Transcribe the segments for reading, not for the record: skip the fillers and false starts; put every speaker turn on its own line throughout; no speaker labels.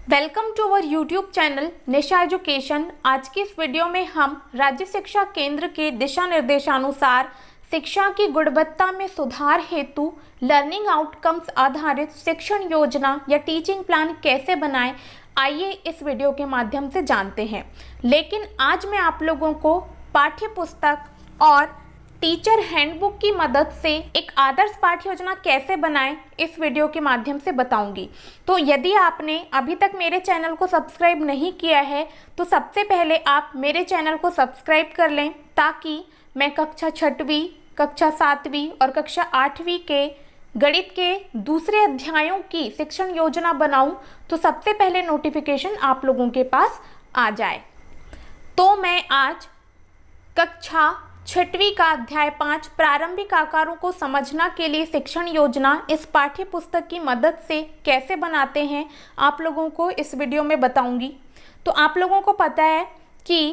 Welcome to our YouTube channel Nisha education. आज की इस वीडियो में हम राज्य शिक्षा केंद्र के दिशा निर्देशानुसार शिक्षा की गुणवत्ता में सुधार हेतु लर्निंग आउटकम्स आधारित शिक्षण योजना या टीचिंग प्लान कैसे बनाएं, आइए इस वीडियो के माध्यम से जानते हैं। लेकिन आज मैं आप लोगों को पाठ्य पुस्तक और टीचर हैंडबुक की मदद से एक आदर्श पाठ्य योजना कैसे बनाएं इस वीडियो के माध्यम से बताऊंगी। तो यदि आपने अभी तक मेरे चैनल को सब्सक्राइब नहीं किया है तो सबसे पहले आप मेरे चैनल को सब्सक्राइब कर लें, ताकि मैं कक्षा 6वीं, कक्षा 7वीं और कक्षा 8वीं के गणित के दूसरे अध्यायों की शिक्षण योजना बनाऊं तो सबसे पहले नोटिफिकेशन आप लोगों के पास आ जाए। तो मैं आज कक्षा 6वीं का अध्याय 5 प्रारंभिक आकारों को समझना के लिए शिक्षण योजना इस पाठ्य पुस्तक की मदद से कैसे बनाते हैं आप लोगों को इस वीडियो में बताऊंगी। तो आप लोगों को पता है कि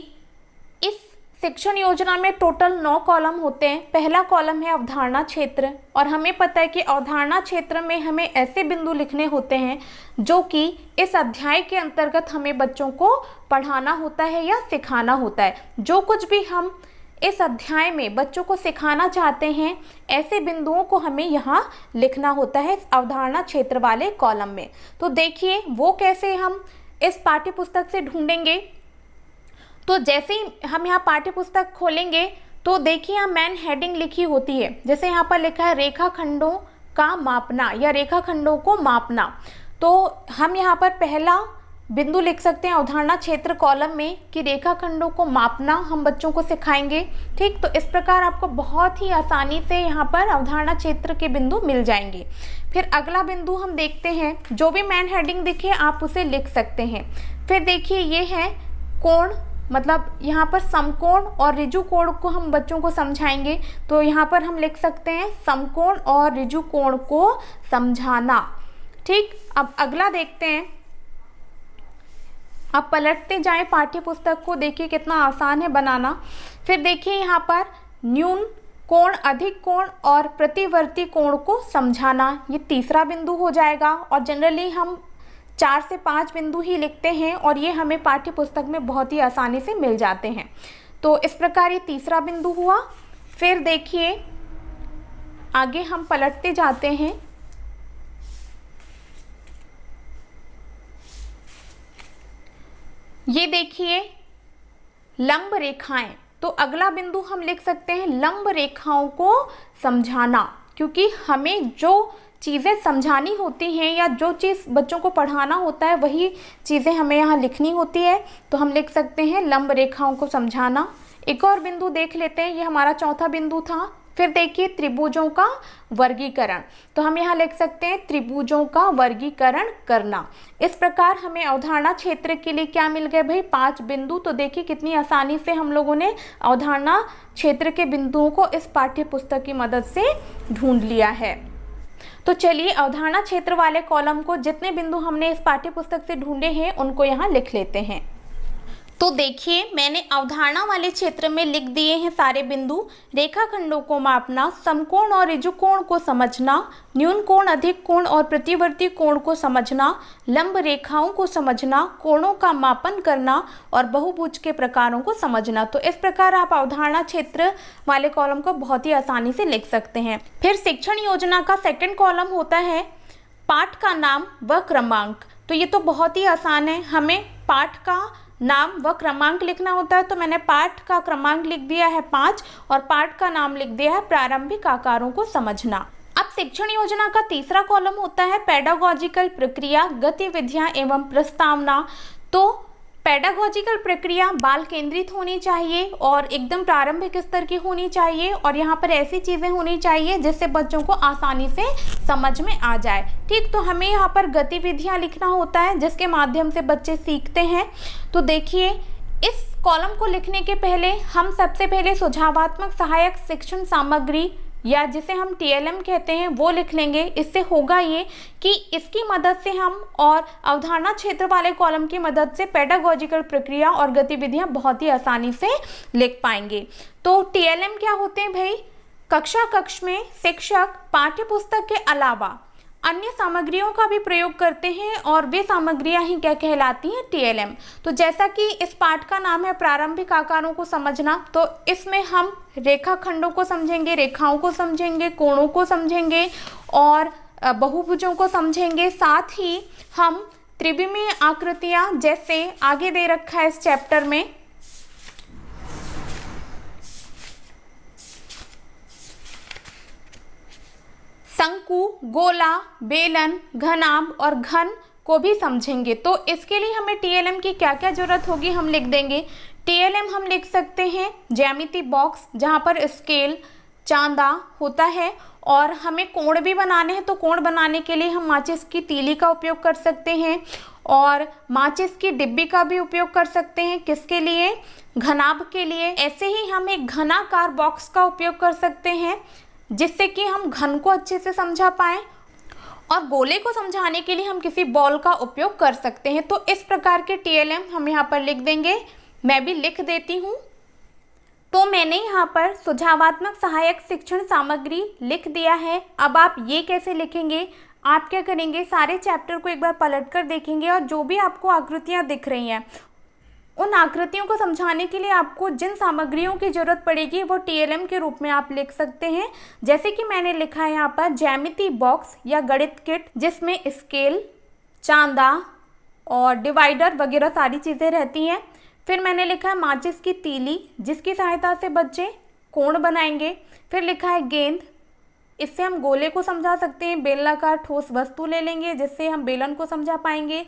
इस शिक्षण योजना में टोटल 9 कॉलम होते हैं। पहला कॉलम है अवधारणा क्षेत्र, और हमें पता है कि अवधारणा क्षेत्र में हमें ऐसे बिंदु लिखने होते हैं जो कि इस अध्याय के अंतर्गत हमें बच्चों को पढ़ाना होता है या सिखाना होता है। जो कुछ भी हम इस अध्याय में बच्चों को सिखाना चाहते हैं, ऐसे बिंदुओं को हमें यहाँ लिखना होता है इस अवधारणा क्षेत्र वाले कॉलम में। तो देखिए वो कैसे हम इस पाठ्य पुस्तक से ढूंढेंगे। तो जैसे ही हम यहाँ पाठ्य पुस्तक खोलेंगे तो देखिए यहाँ मेन हेडिंग लिखी होती है। जैसे यहाँ पर लिखा है रेखाखंडों का मापना या रेखाखंडों को मापना। तो हम यहाँ पर पहला बिंदु लिख सकते हैं अवधारणा क्षेत्र कॉलम में कि रेखाखंडों को मापना हम बच्चों को सिखाएंगे। ठीक, तो इस प्रकार आपको बहुत ही आसानी से यहाँ पर अवधारणा क्षेत्र के बिंदु मिल जाएंगे। फिर अगला बिंदु हम देखते हैं, जो भी मेन हेडिंग दिखे आप उसे लिख सकते हैं। फिर देखिए ये है कोण, मतलब यहाँ पर समकोण और ऋजु कोण को हम बच्चों को समझाएंगे। तो यहाँ पर हम लिख सकते हैं समकोण और ऋजु कोण को समझाना। ठीक, अब अगला देखते हैं। आप पलटते जाएं पाठ्य पुस्तक को, देखिए कितना आसान है बनाना। फिर देखिए यहाँ पर न्यून कोण, अधिक कोण और प्रतिवर्ती कोण को समझाना, ये तीसरा बिंदु हो जाएगा। और जनरली हम 4 से 5 बिंदु ही लिखते हैं और ये हमें पाठ्य पुस्तक में बहुत ही आसानी से मिल जाते हैं। तो इस प्रकार ये तीसरा बिंदु हुआ। फिर देखिए आगे हम पलटते जाते हैं। ये देखिए लंब रेखाएं, तो अगला बिंदु हम लिख सकते हैं लंब रेखाओं को समझाना, क्योंकि हमें जो चीज़ें समझानी होती हैं या जो चीज़ बच्चों को पढ़ाना होता है वही चीज़ें हमें यहाँ लिखनी होती है। तो हम लिख सकते हैं लंब रेखाओं को समझाना। एक और बिंदु देख लेते हैं, ये हमारा चौथा बिंदु था। फिर देखिए त्रिभुजों का वर्गीकरण, तो हम यहाँ लिख सकते हैं त्रिभुजों का वर्गीकरण करना। इस प्रकार हमें अवधारणा क्षेत्र के लिए क्या मिल गए भाई, 5 बिंदु। तो देखिए कितनी आसानी से हम लोगों ने अवधारणा क्षेत्र के बिंदुओं को इस पाठ्य पुस्तक की मदद से ढूंढ लिया है। तो चलिए अवधारणा क्षेत्र वाले कॉलम को जितने बिंदु हमने इस पाठ्य पुस्तक से ढूंढे हैं उनको यहाँ लिख लेते हैं। तो देखिए मैंने अवधारणा वाले क्षेत्र में लिख दिए हैं सारे बिंदु। रेखाखंडों को मापना, समकोण और ऋजु कोण को समझना, न्यून कोण, अधिक कोण और प्रतिवर्ती कोण को समझना, लंब रेखाओं को समझना, कोणों का मापन करना और बहुभुज के प्रकारों को समझना। तो इस प्रकार आप अवधारणा क्षेत्र वाले कॉलम को बहुत ही आसानी से लिख सकते हैं। फिर शिक्षण योजना का सेकंड कॉलम होता है पाठ का नाम व क्रमांक। तो ये तो बहुत ही आसान है, हमें पाठ का नाम व क्रमांक लिखना होता है। तो मैंने पाठ का क्रमांक लिख दिया है 5 और पाठ का नाम लिख दिया है प्रारंभिक आकारों को समझना। अब शिक्षण योजना का तीसरा कॉलम होता है पेडागोजिकल प्रक्रिया, गतिविधियां एवं प्रस्तावना। तो पेडागोजिकल प्रक्रिया बाल केंद्रित होनी चाहिए और एकदम प्रारंभिक स्तर की होनी चाहिए, और यहाँ पर ऐसी चीज़ें होनी चाहिए जिससे बच्चों को आसानी से समझ में आ जाए। ठीक, तो हमें यहाँ पर गतिविधियाँ लिखना होता है जिसके माध्यम से बच्चे सीखते हैं। तो देखिए इस कॉलम को लिखने के पहले हम सबसे पहले सुझावात्मक सहायक शिक्षण सामग्री या जिसे हम TLM कहते हैं वो लिख लेंगे। इससे होगा ये कि इसकी मदद से हम और अवधारणा क्षेत्र वाले कॉलम की मदद से पेडागोजिकल प्रक्रिया और गतिविधियां बहुत ही आसानी से लिख पाएंगे। तो TLM क्या होते हैं भाई, कक्षा कक्ष में शिक्षक पाठ्य पुस्तक के अलावा अन्य सामग्रियों का भी प्रयोग करते हैं और वे सामग्रियां ही क्या कहलाती हैं, टीएलएम। तो जैसा कि इस पाठ का नाम है प्रारंभिक आकारों को समझना, तो इसमें हम रेखाखंडों को समझेंगे, रेखाओं को समझेंगे, कोणों को समझेंगे और बहुभुजों को समझेंगे। साथ ही हम त्रिविमीय आकृतियां, जैसे आगे दे रखा है इस चैप्टर में, शंकु, गोला, बेलन, घनाभ और घन को भी समझेंगे। तो इसके लिए हमें टीएलएम की क्या क्या जरूरत होगी हम लिख देंगे। टीएलएम हम लिख सकते हैं ज्यामिति बॉक्स, जहाँ पर स्केल, चांदा होता है, और हमें कोण भी बनाने हैं तो कोण बनाने के लिए हम माचिस की तीली का उपयोग कर सकते हैं और माचिस की डिब्बी का भी उपयोग कर सकते हैं। किसके लिए, घनाभ के लिए। ऐसे ही हम एक घनाकार बॉक्स का उपयोग कर सकते हैं जिससे कि हम घन को अच्छे से समझा पाएं, और गोले को समझाने के लिए हम किसी बॉल का उपयोग कर सकते हैं। तो इस प्रकार के टीएलएम हम यहाँ पर लिख देंगे। मैं भी लिख देती हूँ। तो मैंने यहाँ पर सुझावात्मक सहायक शिक्षण सामग्री लिख दिया है। अब आप ये कैसे लिखेंगे, आप क्या करेंगे, सारे चैप्टर को एक बार पलट कर देखेंगे और जो भी आपको आकृतियाँ दिख रही हैं उन आकृतियों को समझाने के लिए आपको जिन सामग्रियों की जरूरत पड़ेगी वो टीएलएम के रूप में आप लिख सकते हैं। जैसे कि मैंने लिखा है यहाँ पर ज्यामिति बॉक्स या गणित किट, जिसमें स्केल, चांदा और डिवाइडर वगैरह सारी चीज़ें रहती हैं। फिर मैंने लिखा है माचिस की तीली, जिसकी सहायता से बच्चे कोण बनाएंगे। फिर लिखा है गेंद, इससे हम गोले को समझा सकते हैं। बेलनाकार ठोस वस्तु ले लेंगे जिससे हम बेलन को समझा पाएंगे।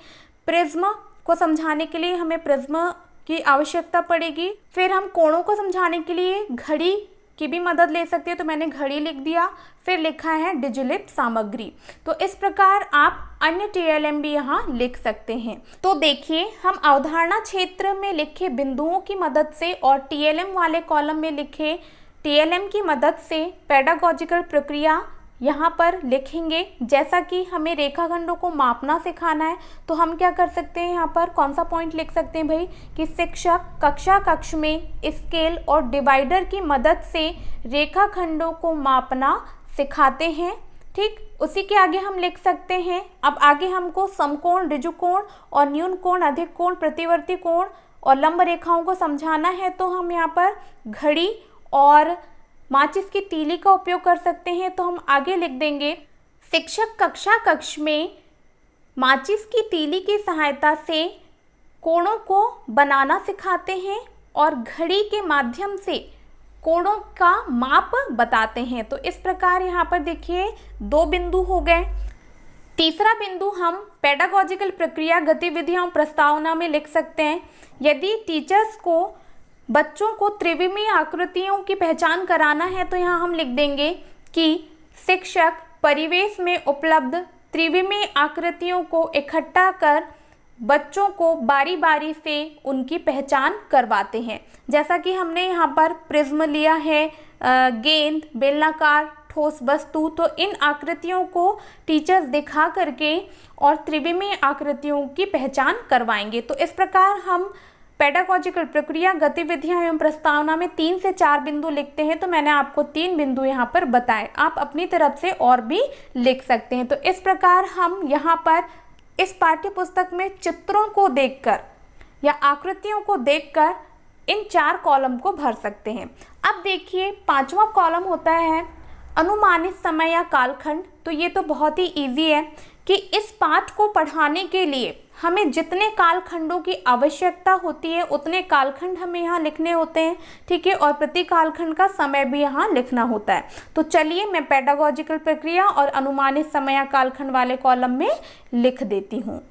प्रिज्म को समझाने के लिए हमें प्रिज्म की आवश्यकता पड़ेगी। फिर हम कोणों को समझाने के लिए घड़ी की भी मदद ले सकते हैं, तो मैंने घड़ी लिख दिया। फिर लिखा है डिजिलिप सामग्री। तो इस प्रकार आप अन्य टीएलएम भी यहाँ लिख सकते हैं। तो देखिए, हम अवधारणा क्षेत्र में लिखे बिंदुओं की मदद से और टीएलएम वाले कॉलम में लिखे टीएलएम की मदद से पेडागोजिकल प्रक्रिया यहाँ पर लिखेंगे। जैसा कि हमें रेखाखंडों को मापना सिखाना है तो हम क्या कर सकते हैं, यहाँ पर कौन सा पॉइंट लिख सकते हैं भाई, कि शिक्षक कक्ष में स्केल और डिवाइडर की मदद से रेखाखंडों को मापना सिखाते हैं। ठीक, उसी के आगे हम लिख सकते हैं, अब आगे हमको समकोण, ऋजुकोण और न्यून कोण, अधिक कोण, प्रतिवर्ती कोण और लंब रेखाओं को समझाना है। तो हम यहाँ पर घड़ी और माचिस की तीली का उपयोग कर सकते हैं। तो हम आगे लिख देंगे, शिक्षक कक्ष में माचिस की तीली की सहायता से कोणों को बनाना सिखाते हैं और घड़ी के माध्यम से कोणों का माप बताते हैं। तो इस प्रकार यहाँ पर देखिए 2 बिंदु हो गए। तीसरा बिंदु हम पेडागोजिकल प्रक्रिया, गतिविधियों, प्रस्तावना में लिख सकते हैं। यदि टीचर्स को बच्चों को त्रिविमीय आकृतियों की पहचान कराना है तो यहाँ हम लिख देंगे कि शिक्षक परिवेश में उपलब्ध त्रिविमीय आकृतियों को इकट्ठा कर बच्चों को बारी बारी से उनकी पहचान करवाते हैं। जैसा कि हमने यहाँ पर प्रिज्म लिया है, गेंद, बेलनाकार ठोस वस्तु, तो इन आकृतियों को टीचर्स दिखा करके और त्रिविमीय आकृतियों की पहचान करवाएंगे। तो इस प्रकार हम पेडागोजिकल प्रक्रिया, गतिविधियां एवं प्रस्तावना में 3 से 4 बिंदु लिखते हैं। तो मैंने आपको 3 बिंदु यहाँ पर बताए, आप अपनी तरफ से और भी लिख सकते हैं। तो इस प्रकार हम यहाँ पर इस पाठ्य पुस्तक में चित्रों को देखकर या आकृतियों को देखकर इन 4 कॉलम को भर सकते हैं। अब देखिए 5वां कॉलम होता है अनुमानित समय या कालखंड। तो ये तो बहुत ही इजी है कि इस पाठ को पढ़ाने के लिए हमें जितने कालखंडों की आवश्यकता होती है उतने कालखंड हमें यहाँ लिखने होते हैं। ठीक है, और प्रति कालखंड का समय भी यहाँ लिखना होता है। तो चलिए मैं पेडागोजिकल प्रक्रिया और अनुमानित समय या कालखंड वाले कॉलम में लिख देती हूँ।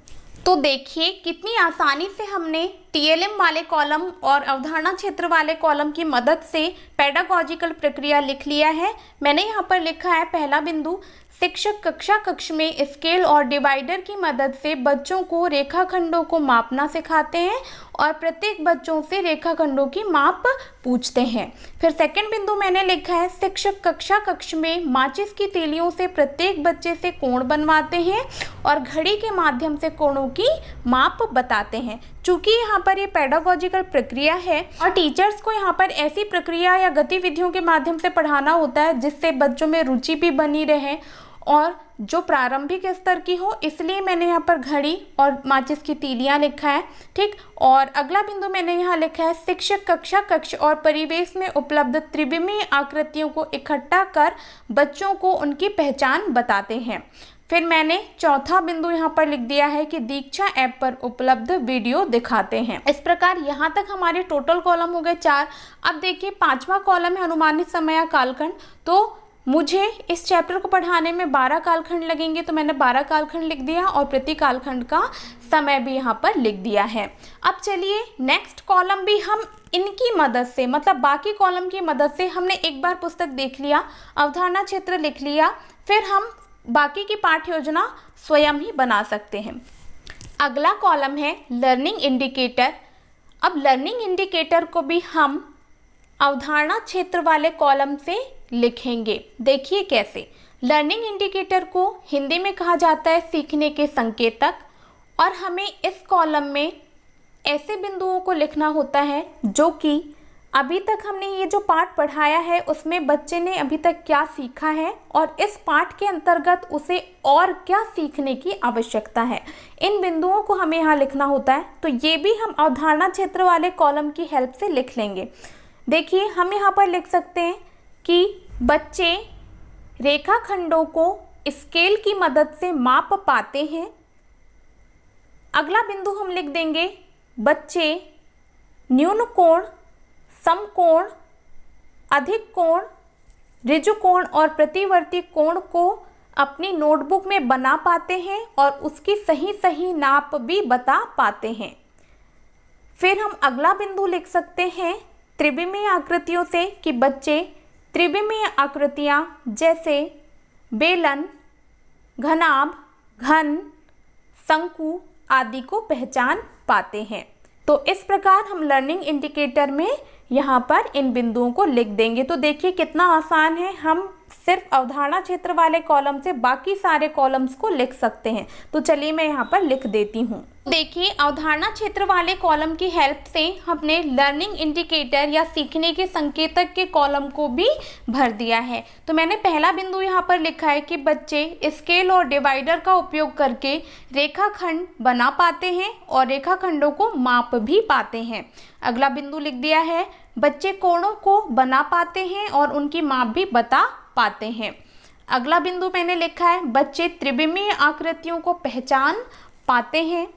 तो देखिए कितनी आसानी से हमने टीएलएम वाले कॉलम और अवधारणा क्षेत्र वाले कॉलम की मदद से पेडागोजिकल प्रक्रिया लिख लिया है। मैंने यहाँ पर लिखा है पहला बिंदु, शिक्षक कक्ष में स्केल और डिवाइडर की मदद से बच्चों को रेखाखंडों को मापना सिखाते हैं और प्रत्येक बच्चों से रेखाखंडों की माप पूछते हैं। फिर सेकंड बिंदु मैंने लिखा है शिक्षक कक्ष में माचिस की तीलियों से प्रत्येक बच्चे से कोण बनवाते हैं और घड़ी के माध्यम से कोणों की माप बताते हैं। चूँकि यहाँ पर ये पेडागोजिकल प्रक्रिया है और टीचर्स को यहाँ पर ऐसी प्रक्रिया या गतिविधियों के माध्यम से पढ़ाना होता है जिससे बच्चों में रुचि भी बनी रहे और जो प्रारंभिक स्तर की हो, इसलिए मैंने यहाँ पर घड़ी और माचिस की तीलियाँ लिखा है। ठीक, और अगला बिंदु मैंने यहाँ लिखा है शिक्षक कक्षा, कक्ष और परिवेश में उपलब्ध त्रिविमीय आकृतियों को इकट्ठा कर बच्चों को उनकी पहचान बताते हैं। फिर मैंने चौथा बिंदु यहाँ पर लिख दिया है कि दीक्षा ऐप पर उपलब्ध वीडियो दिखाते हैं। इस प्रकार यहाँ तक हमारे टोटल कॉलम हो गए 4। अब देखिए 5वां कॉलम है अनुमानित समय या कालखंड। तो मुझे इस चैप्टर को पढ़ाने में 12 कालखंड लगेंगे, तो मैंने 12 कालखंड लिख दिया और प्रति कालखंड का समय भी यहाँ पर लिख दिया है। अब चलिए नेक्स्ट कॉलम भी हम इनकी मदद से, मतलब बाकी कॉलम की मदद से, हमने एक बार पुस्तक देख लिया, अवधारणा क्षेत्र लिख लिया, फिर हम बाकी की पाठ्य योजना स्वयं ही बना सकते हैं। अगला कॉलम है लर्निंग इंडिकेटर। अब लर्निंग इंडिकेटर को भी हम अवधारणा क्षेत्र वाले कॉलम से लिखेंगे। देखिए कैसे। लर्निंग इंडिकेटर को हिंदी में कहा जाता है सीखने के संकेतक, और हमें इस कॉलम में ऐसे बिंदुओं को लिखना होता है जो कि अभी तक हमने ये जो पाठ पढ़ाया है उसमें बच्चे ने अभी तक क्या सीखा है और इस पाठ के अंतर्गत उसे और क्या सीखने की आवश्यकता है। इन बिंदुओं को हमें यहाँ लिखना होता है। तो ये भी हम अवधारणा क्षेत्र वाले कॉलम की हेल्प से लिख लेंगे। देखिए हम यहाँ पर लिख सकते हैं कि बच्चे रेखाखंडों को स्केल की मदद से माप पाते हैं। अगला बिंदु हम लिख देंगे बच्चे न्यून कोण, समकोण, अधिक कोण, ऋजु कोण और प्रतिवर्ती कोण को अपनी नोटबुक में बना पाते हैं और उसकी सही सही नाप भी बता पाते हैं। फिर हम अगला बिंदु लिख सकते हैं त्रिविमीय आकृतियों से कि बच्चे त्रिविमीय आकृतियाँ जैसे बेलन, घनाभ, घन, शंकु आदि को पहचान पाते हैं। तो इस प्रकार हम लर्निंग इंडिकेटर में यहाँ पर इन बिंदुओं को लिख देंगे। तो देखिए कितना आसान है, हम सिर्फ अवधारणा क्षेत्र वाले कॉलम से बाकी सारे कॉलम्स को लिख सकते हैं। तो चलिए मैं यहाँ पर लिख देती हूँ। देखिए अवधारणा क्षेत्र वाले कॉलम की हेल्प से हमने लर्निंग इंडिकेटर या सीखने के संकेतक के कॉलम को भी भर दिया है। तो मैंने पहला बिंदु यहाँ पर लिखा है कि बच्चे स्केल और डिवाइडर का उपयोग करके रेखाखंड बना पाते हैं और रेखाखंडों को माप भी पाते हैं। अगला बिंदु लिख दिया है बच्चे कोणों को बना पाते हैं और उनकी माप भी बता पाते हैं। अगला बिंदु मैंने लिखा है बच्चे त्रिविमीय आकृतियों को पहचान पाते हैं।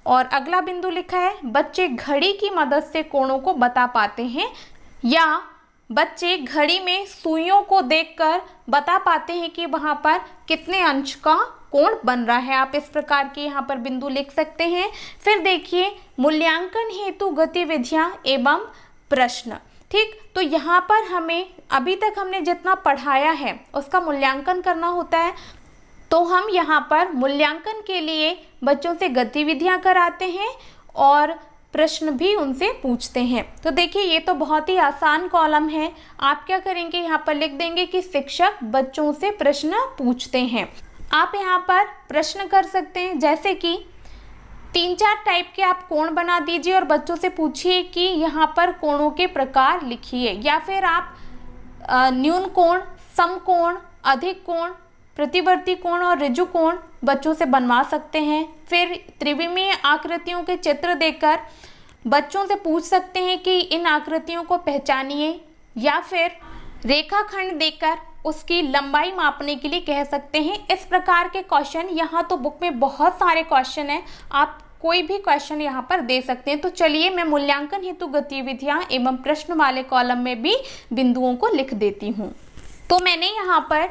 और अगला बिंदु लिखा है बच्चे घड़ी की मदद से कोणों को बता पाते हैं, या बच्चे घड़ी में सुइयों को देखकर बता पाते हैं कि वहाँ पर कितने अंश का कोण बन रहा है। आप इस प्रकार के यहाँ पर बिंदु लिख सकते हैं। फिर देखिए मूल्यांकन हेतु गतिविधियाँ एवं प्रश्न। ठीक, तो यहाँ पर हमें अभी तक हमने जितना पढ़ाया है उसका मूल्यांकन करना होता है। तो हम यहाँ पर मूल्यांकन के लिए बच्चों से गतिविधियाँ कराते हैं और प्रश्न भी उनसे पूछते हैं। तो देखिए ये तो बहुत ही आसान कॉलम है। आप क्या करेंगे, यहाँ पर लिख देंगे कि शिक्षक बच्चों से प्रश्न पूछते हैं। आप यहाँ पर प्रश्न कर सकते हैं जैसे कि 3-4 टाइप के आप कोण बना दीजिए और बच्चों से पूछिए कि यहाँ पर कोणों के प्रकार लिखिए, या फिर आप न्यून कोण, समकोण, अधिक कोण, प्रतिवर्ती कोण और ऋजु कोण बच्चों से बनवा सकते हैं। फिर त्रिविमीय आकृतियों के चित्र देकर बच्चों से पूछ सकते हैं कि इन आकृतियों को पहचानिए, या फिर रेखाखंड देकर उसकी लंबाई मापने के लिए कह सकते हैं। इस प्रकार के क्वेश्चन, यहाँ तो बुक में बहुत सारे क्वेश्चन हैं, आप कोई भी क्वेश्चन यहाँ पर दे सकते हैं। तो चलिए मैं मूल्यांकन हेतु गतिविधियाँ एवं प्रश्न वाले कॉलम में भी बिंदुओं को लिख देती हूँ। तो मैंने यहाँ पर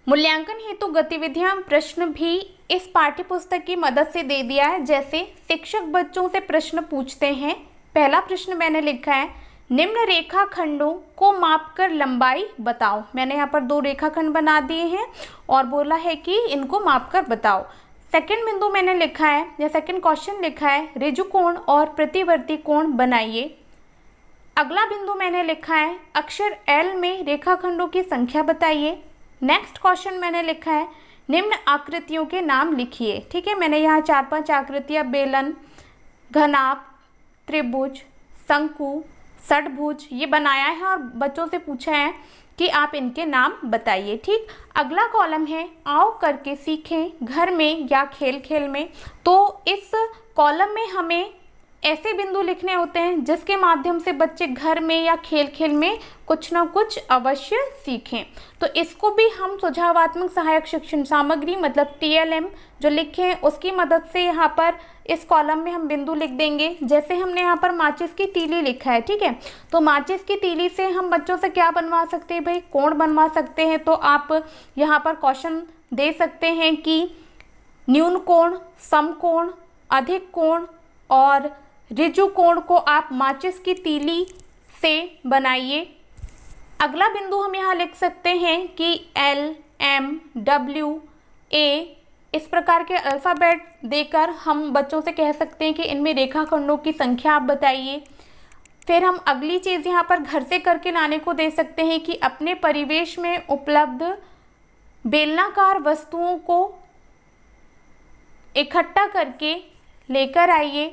मूल्यांकन हेतु गतिविधियां प्रश्न भी इस पाठ्य पुस्तक की मदद से दे दिया है। जैसे शिक्षक बच्चों से प्रश्न पूछते हैं। पहला प्रश्न मैंने लिखा है निम्न रेखाखंडों को मापकर लंबाई बताओ। मैंने यहाँ पर 2 रेखाखंड बना दिए हैं और बोला है कि इनको मापकर बताओ। सेकंड बिंदु मैंने लिखा है या सेकंड क्वेश्चन लिखा है ऋजु कोण और प्रतिवर्ती कोण बनाइए। अगला बिंदु मैंने लिखा है अक्षर L में रेखाखंडों की संख्या बताइए। नेक्स्ट क्वेश्चन मैंने लिखा है निम्न आकृतियों के नाम लिखिए। ठीक है, मैंने यहाँ 4-5 आकृतियाँ बेलन, घनाभ, त्रिभुज, शंकु, षटभुज ये बनाया है और बच्चों से पूछा है कि आप इनके नाम बताइए। ठीक, अगला कॉलम है आओ करके सीखें घर में या खेल खेल में। तो इस कॉलम में हमें ऐसे बिंदु लिखने होते हैं जिसके माध्यम से बच्चे घर में या खेल खेल में कुछ ना कुछ अवश्य सीखें। तो इसको भी हम सुझावात्मक सहायक शिक्षण सामग्री मतलब TLM जो लिखे हैं उसकी मदद से यहाँ पर इस कॉलम में हम बिंदु लिख देंगे। जैसे हमने यहाँ पर माचिस की तीली लिखा है, ठीक है, तो माचिस की तीली से हम बच्चों से क्या बनवा सकते हैं भाई, कोण बनवा सकते हैं। तो आप यहाँ पर क्वेश्चन दे सकते हैं कि न्यून कोण, समकोण, अधिक कोण और ऋजु कोण को आप माचिस की तीली से बनाइए। अगला बिंदु हम यहाँ लिख सकते हैं कि L, M, W, A इस प्रकार के अल्फ़ाबेट देकर हम बच्चों से कह सकते हैं कि इनमें रेखाखंडों की संख्या आप बताइए। फिर हम अगली चीज़ यहाँ पर घर से करके लाने को दे सकते हैं कि अपने परिवेश में उपलब्ध बेलनाकार वस्तुओं को इकट्ठा करके लेकर आइए।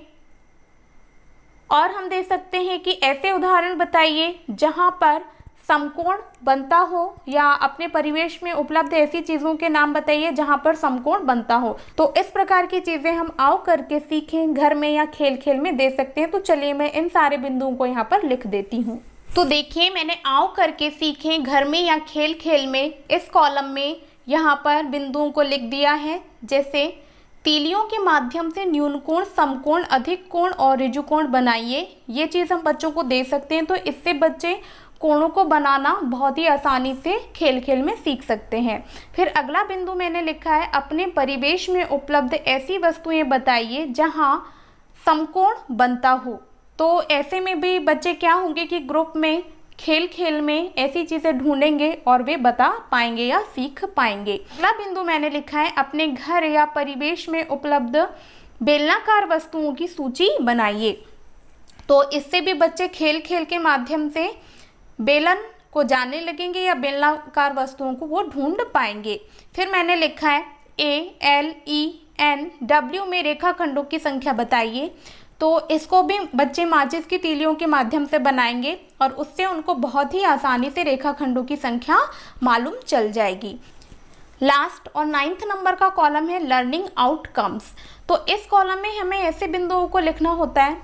और हम दे सकते हैं कि ऐसे उदाहरण बताइए जहाँ पर समकोण बनता हो, या अपने परिवेश में उपलब्ध ऐसी चीज़ों के नाम बताइए जहाँ पर समकोण बनता हो। तो इस प्रकार की चीज़ें हम आओ करके सीखें घर में या खेल खेल में दे सकते हैं। तो चलिए मैं इन सारे बिंदुओं को यहाँ पर लिख देती हूँ। तो देखिए मैंने आओ करके सीखें घर में या खेल खेल में इस कॉलम में यहाँ पर बिंदुओं को लिख दिया है। जैसे तीलियों के माध्यम से न्यून कोण, समकोण, अधिक कोण और ऋजु कोण बनाइए, ये चीज़ हम बच्चों को दे सकते हैं। तो इससे बच्चे कोणों को बनाना बहुत ही आसानी से खेल खेल में सीख सकते हैं। फिर अगला बिंदु मैंने लिखा है अपने परिवेश में उपलब्ध ऐसी वस्तुएं बताइए जहां समकोण बनता हो। तो ऐसे में भी बच्चे क्या होंगे कि ग्रुप में खेल खेल में ऐसी चीज़ें ढूंढेंगे और वे बता पाएंगे या सीख पाएंगे। अगला बिंदु मैंने लिखा है अपने घर या परिवेश में उपलब्ध बेलनाकार वस्तुओं की सूची बनाइए। तो इससे भी बच्चे खेल खेल के माध्यम से बेलन को जानने लगेंगे या बेलनाकार वस्तुओं को वो ढूंढ पाएंगे। फिर मैंने लिखा है A, L, E, N, W में रेखाखंडों की संख्या बताइए। तो इसको भी बच्चे माचिस की तीलियों के माध्यम से बनाएंगे और उससे उनको बहुत ही आसानी से रेखाखंडों की संख्या मालूम चल जाएगी। लास्ट और 9th नंबर का कॉलम है लर्निंग आउटकम्स। तो इस कॉलम में हमें ऐसे बिंदुओं को लिखना होता है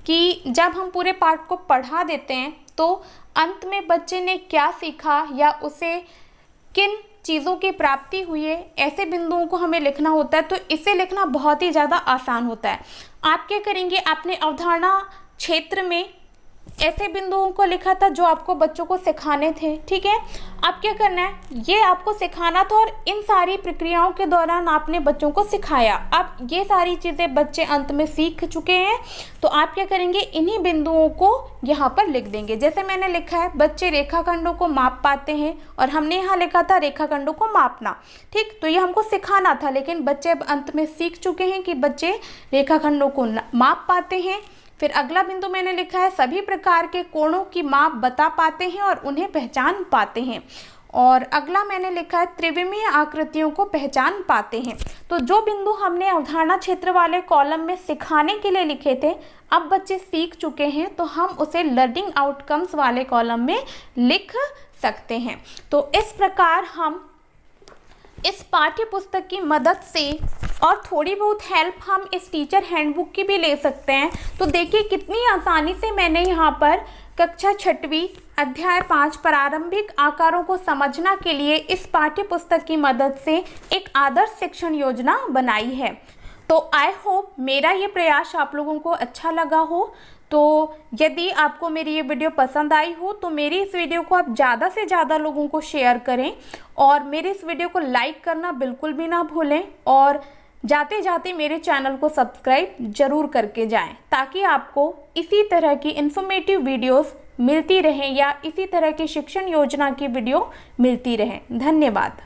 कि जब हम पूरे पाठ को पढ़ा देते हैं तो अंत में बच्चे ने क्या सीखा या उसे किन चीज़ों की प्राप्ति हुई है, ऐसे बिंदुओं को हमें लिखना होता है। तो इसे लिखना बहुत ही ज़्यादा आसान होता है। आप क्या करेंगे, आपने अवधारणा क्षेत्र में ऐसे बिंदुओं को लिखा था जो आपको बच्चों को सिखाने थे, ठीक है। अब क्या करना है, ये आपको सिखाना था और इन सारी प्रक्रियाओं के दौरान आपने बच्चों को सिखाया। अब ये सारी चीज़ें बच्चे अंत में सीख चुके हैं, तो आप क्या करेंगे, इन्हीं बिंदुओं को यहाँ पर लिख देंगे। जैसे मैंने लिखा है बच्चे रेखाखंडों को माप पाते हैं, और हमने यहाँ लिखा था रेखाखंडों को मापना, ठीक। तो ये हमको सिखाना था, लेकिन बच्चे अब अंत में सीख चुके हैं कि बच्चे रेखाखंडों को माप पाते हैं। फिर अगला बिंदु मैंने लिखा है सभी प्रकार के कोणों की माप बता पाते हैं और उन्हें पहचान पाते हैं। और अगला मैंने लिखा है त्रिविमीय आकृतियों को पहचान पाते हैं। तो जो बिंदु हमने अवधारणा क्षेत्र वाले कॉलम में सिखाने के लिए लिखे थे, अब बच्चे सीख चुके हैं, तो हम उसे लर्निंग आउटकम्स वाले कॉलम में लिख सकते हैं। तो इस प्रकार हम इस पाठ्य पुस्तक की मदद से और थोड़ी बहुत हेल्प हम इस टीचर हैंडबुक की भी ले सकते हैं। तो देखिए कितनी आसानी से मैंने यहाँ पर कक्षा 6वीं अध्याय 5 प्रारंभिक आकारों को समझना के लिए इस पाठ्य पुस्तक की मदद से एक आदर्श शिक्षण योजना बनाई है। तो आई होप मेरा ये प्रयास आप लोगों को अच्छा लगा हो। तो यदि आपको मेरी ये वीडियो पसंद आई हो तो मेरी इस वीडियो को आप ज़्यादा से ज़्यादा लोगों को शेयर करें, और मेरे इस वीडियो को लाइक करना बिल्कुल भी ना भूलें, और जाते जाते मेरे चैनल को सब्सक्राइब जरूर करके जाएं, ताकि आपको इसी तरह की इन्फॉर्मेटिव वीडियोस मिलती रहें या इसी तरह की शिक्षण योजना की वीडियो मिलती रहें। धन्यवाद।